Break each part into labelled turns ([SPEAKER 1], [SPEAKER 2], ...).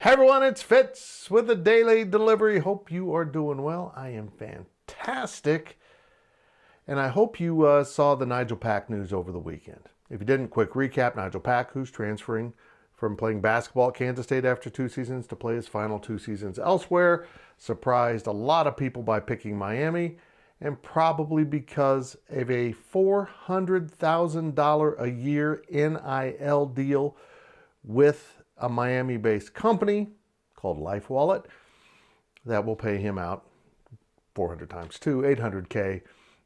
[SPEAKER 1] Hey everyone, it's Fitz with a daily delivery. Hope you are doing well. I am fantastic. And I hope you saw the Nigel Pack news over the weekend. If you didn't, quick recap. Nigel Pack, who's transferring from playing basketball at Kansas State after 2 seasons to play his final 2 seasons elsewhere, surprised a lot of people by picking Miami, and probably because of a $400,000 a year NIL deal with a Miami-based company called Life Wallet that will pay him out 400 times 2, $800K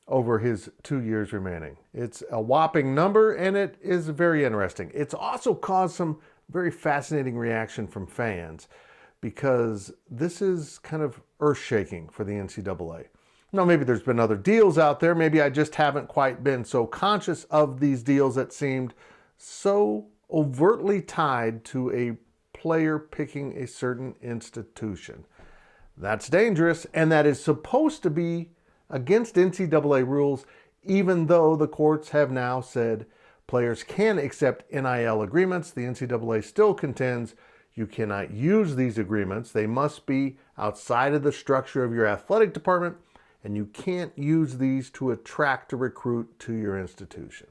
[SPEAKER 1] over his 2 years remaining. It's a whopping number, and it is very interesting. It's also caused some very fascinating reaction from fans because this is kind of earth-shaking for the NCAA. Now, maybe there's been other deals out there. Maybe I just haven't quite been so conscious of these deals that seemed so overtly tied to a player picking a certain institution. That's dangerous, and that is supposed to be against NCAA rules, even though the courts have now said players can accept NIL agreements. The NCAA still contends you cannot use these agreements. They must be outside of the structure of your athletic department, and you can't use these to attract a recruit to your institution.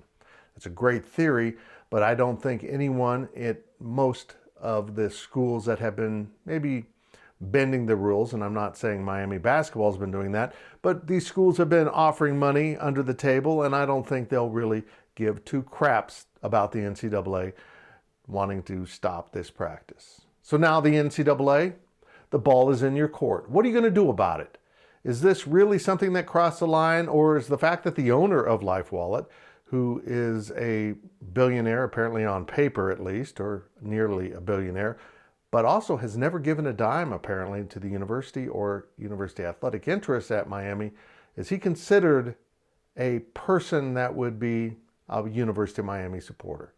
[SPEAKER 1] It's a great theory, but I don't think anyone at most of the schools that have been maybe bending the rules, and I'm not saying Miami basketball has been doing that, but these schools have been offering money under the table, and I don't think they'll really give two craps about the NCAA wanting to stop this practice. So now the NCAA, the ball is in your court. What are you going to do about it? Is this really something that crossed the line, or is the fact that the owner of Life Wallet, who is a billionaire, apparently on paper at least, or nearly a billionaire, but also has never given a dime apparently to the university or university athletic interests at Miami, is he considered a person that would be a University of Miami supporter?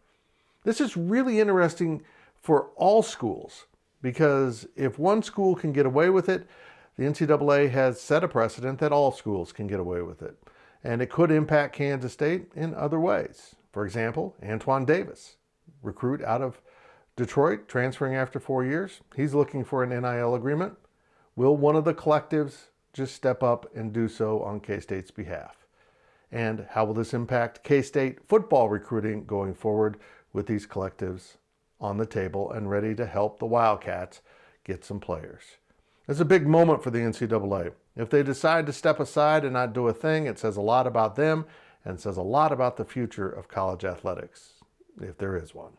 [SPEAKER 1] This is really interesting for all schools, because if one school can get away with it, the NCAA has set a precedent that all schools can get away with it. And it could impact Kansas State in other ways. For example, Antoine Davis, recruit out of Detroit, transferring after 4 years. He's looking for an NIL agreement. Will one of the collectives just step up and do so on K-State's behalf? And how will this impact K-State football recruiting going forward with these collectives on the table and ready to help the Wildcats get some players? It's a big moment for the NCAA. If they decide to step aside and not do a thing, it says a lot about them and says a lot about the future of college athletics, if there is one.